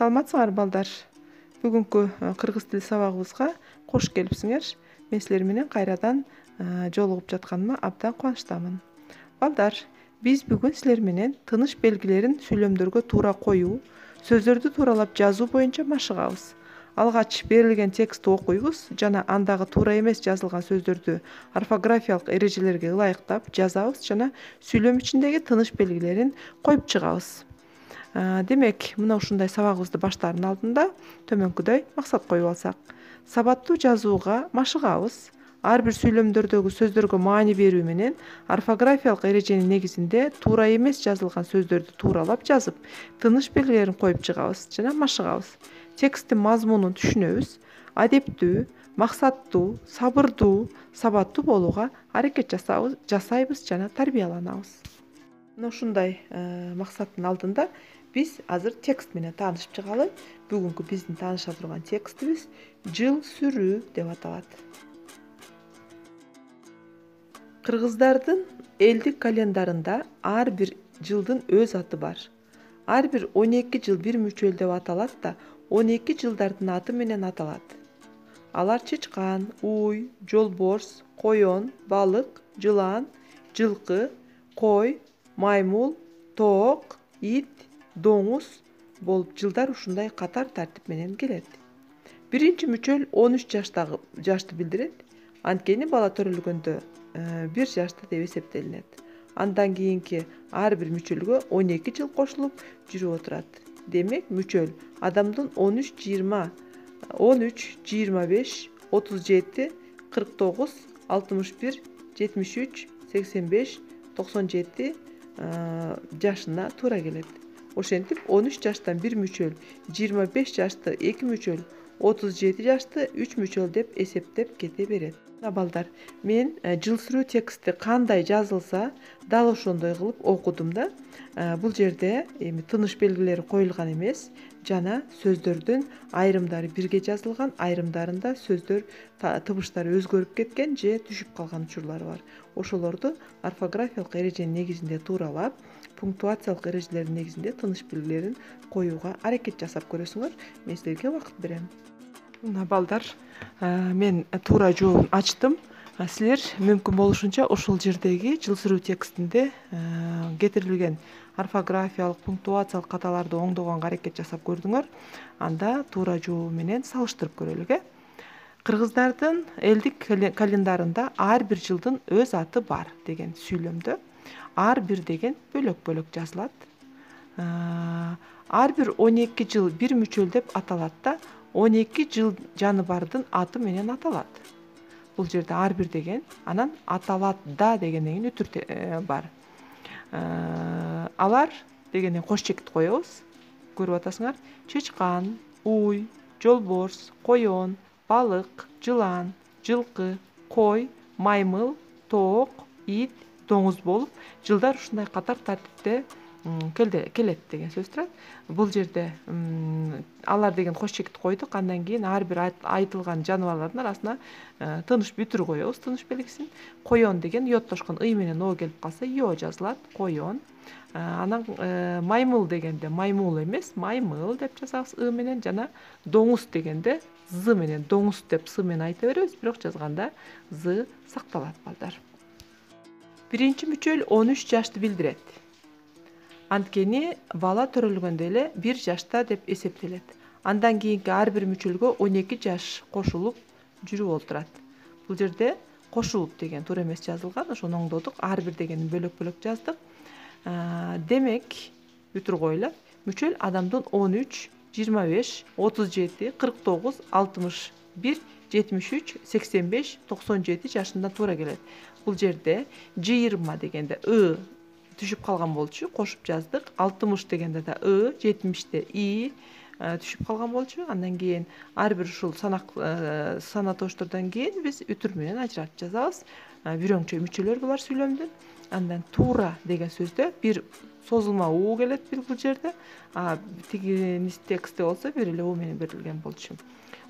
Саламатсыңар балдар. Бүгүнкү кыргыз тили сабагыбызга кош келипсиңер. Мен силер менен кайрадан жолугуп жатканыма абдан кубанычтамын. Балдар, биз бүгүн силер менен тыныш белгилерин сүйлөмдөргө туура коюу, сөздөрдү тууралап жазуу боюнча машыгабыз. Алгач берилген текстти окуйбуз жана андагы туура эмес жазылган сөздөрдү орфографиялык эрежелерге ылайыктап жазабыз жана сүйлөм ичиндеги тыныш белгилерин коюп чыгабыз. Демек, мына ушундай сабагыбызды баштаардын алдында төмөнкүдөй максат коюп алсак. Сабаттуу жазууга машыгабыз. Ар бир сүйлөмдөрдөгү сөздөргө маани берүү менен орфографиялык эреженин негизинде туура эмес жазылган сөздөрдү тууралап жазып, тыныш белгилерин коюп чыгабыз жана машыгабыз. Тексттин мазмунун түшүнөбүз. Адептүү, максаттуу, сабырдуу, сабаттуу болууга аракет жасайбыз жана тарбияланабыз. Мына ушундай максаттын алдында биз азыр текст менен таанышып чыгалы. Бүгүнкү биздин тааныша турган текстибиз жыл сүрүү деп аталат. Кыргыздардын элдик календарында ар бир жылдын өз аты бар. Ар бир 12 жыл бир мүчөл деп аталат да, 12 жылдардын аты менен аталат. Алар чычкан, уй, жолборс, коён, балык, жылан, жылкы, кой, маймыл, тоок, ит, доңуз болуп жылдар ушундай катар тартип менен келет. Биринчи мүчөл 13 жашты билдирет. Анткени бала төрөлгөндө 1 жашта деп эсептелинет. Андан кийинки ар бир мүчөлгө 12 жыл кошулуп жүрүп отурат. Демек, мүчөл адамдын 13, 20, 13, 25, 37, 49, 61, 73, 85, 97 жашына туура келет. Ошентип 13 жаштан 1 мүчөл, 25 жашты 2 мүчөл, 37 жашты 3 мүчөл деп эсептеп кете берет. Балдар, мен жыл сүрүү тексти кандай жазылса, дал ошондой кылып окудум да. Бул жерде тыныш белгилери коюлган эмес, жана сөздөрдүн айрымдары бирге жазылган, айрымдарында сөздөр табыштары өзгөрүп кеткен же түшүп калган учурлары бар. Ошолорду орфографиялык эреженин негизинде тууралап, пунктуациялык эрежелердин негизинде тыныш белгилерин коюуга аракет жасап көрөсүңөр. Мен силерге убакыт берем. Мына балдар, мен туура жообун ачтым. Силер мүмкүн болушунча ошол жердеги жыл сүрүү текстинде кетирилген орфографиялык, пунктуациялык каталарды оңдогонго аракет жасап көрдүңөр. Анда туура жообу менен салыштырып көрөлүк. Кыргыздардын элдик календарында ар бир жылдын өз аты бар деген сүйлөмдө ар бир деген бөлөк-бөлөк жазылат. Ар бир 12 жыл бир мүчөл деп аталат да, 12 жыл жаны бардын аты менен аталат. Бул жерде ар бир деген, анан аталат да дегенден үтүр бар. Алар дегенден кош чекит коебуз. Көрүп атасыңар. Чычкан, уй, жолборс, коён, балык, жылан, жылкы, кой, маймыл, тоок, ит, доңуз болуп, жылдар ушундай катар тартипте келет деген сөз турат. Бул жерде алар деген кош чекит койдук. Андан кийин ар бир айтылган жаныбарлардын арасына тыныш бүтүр коебуз, тыныш белгисин. Коён деген йоттошкон ый менен о келип калса йо жазылат, коён. Анан маймыл дегенде маймыл эмес, маймыл деп жазабыз ы менен, жана доңуз дегенде з менен, доңуз деп с менен айта беребиз, бирок жазганда з сакталат балдар. Биринчи мүчөл 13 жашты билдирет. Анткени бала төрөлгөндө эле 1 жашта деп эсептелет. Андан кийинки ар бир мүчөлгө 12 жаш кошулуп жүрүп отурат. Бул жерде кошулуп деген туура эмес жазылган, ошону оңдодук. Ар бир дегенин бөлөк-бөлөк жаздык. Демек, бүтүр коюлат. Мүчөл адамдын 13, 25, 37, 49, 61, 73, 85, 97 жашында туура келет. Бул жерде 20 дегенде ы түшүп калган болчу, кошуп жаздык. 60 дегенде да ы, 70те и түшүп калган болчу. Андан кийин ар бир ушул санатоштордон кийин биз үтүр менен ажыратып жазабыз. Бирөңчө мүчөлөр бар сүйлөмдүн. Андан туура деген сөздө бир созулма у келет бул жерде. Тиги текстте болсо бир эле у менен берилген болчу.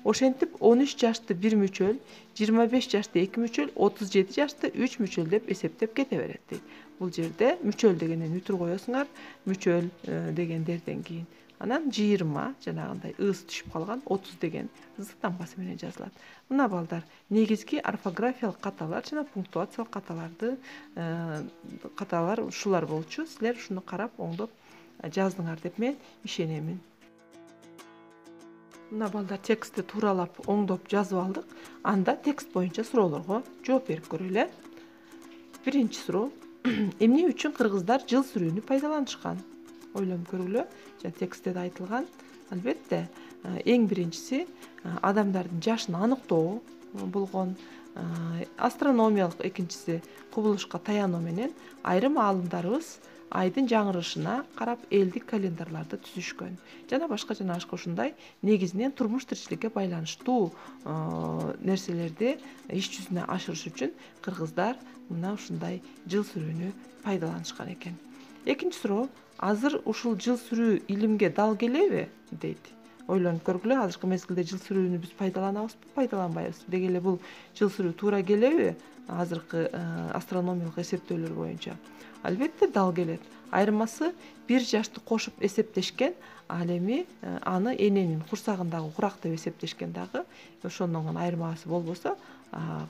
Ошентип 13 жашты 1 мүчөл, 25 жашты 2 мүчөл, 37 жашты 3 мүчөл деп эсептеп кете берет дейт. Бул жерде мүчөл дегенден үтүр коесуңар. Мүчөл дегендерден кийин Анан 20 жанагындай ыс түшүп калган 30 деген ызык тамгасы менен жазылат. Мына балдар негизги орфографиялык каталар жана пунктуациялык каталар ушулар болчу. Силер ушуну карап оңдоп жаздыңар деп мен ишенемин. Мына балдар текстти тууралап оңдоп жазып алдык. Анда текст боюнча суроолорго жооп берип көрөлү. Биринчи суроо: эмне үчүн кыргыздар жыл сүрүүнү пайдаланышкан? Ойлонуп көргүлө. Жана текстте да айтылган. Албетте, эң биринчиси адамдардын жашын аныктоо болгон. Астрономиялык экинчиси кубулушка таянуу менен айрым аалымдарыбыз айдын жаңырышына карап элдик календарларды түзүшкөн. Жана башка ушундай негизинен турмуш тиричиликке байланыштуу нерселерди иш жүзүнө ашырыш үчүн кыргыздар мына ушундай жыл сүрүүнү пайдаланышкан экен. Экинчи суроо: азыр ушул жыл сүрүү илимге дал келеби дейт. Ойлонуп көргүлө, азыркы мезгилде жыл сүрүүнү биз пайдаланабызбы, пайдаланбайбызбы? Деги эле бул жыл сүрүү туура келеби азыркы астрономиялык эсептөөлөр боюнча? Албетте дал келет. Айырмасы 1 жашты кошуп эсептешкен, ал эми аны эненин курсагындагы курак деп эсептешкен дагы. Ошондон айырмасы болбосо,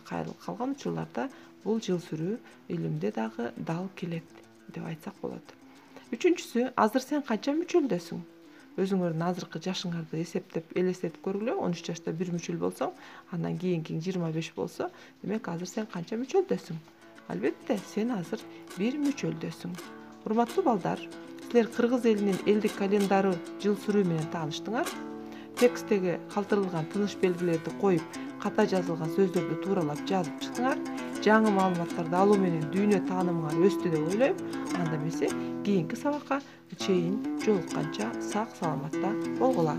калган учурларда бул жыл сүрүү илимде дагы дал келет деп айтсак болот. Үчүнчүсү: азыр сен канча мүчөлдөсүң? Өзүңөрдүн азыркы жашыңарды эсептеп, элестетип көргүлө. 13 жашта 1 мүчөл болсоң, андан кийинки 25 болсо, демек азыр сен канча мүчөлдөсүң? Албетте, сен азыр 1 мүчөлдөсүң. Урматтуу балдар, силер кыргыз элинин элдик календары жыл сүрүү менен тааныштыңар. Тексттеги калтырылган тыныш белгилерди коюп, ката жазылган сөздөрдү тууралап жазып чыктыңар. Жаңы маалыматтарды алуу менен дүйнө таанымыңар өстү деп ойлойм. Анда эмесе кийинки сабакка чейин жолукканча сак саламатта болгула.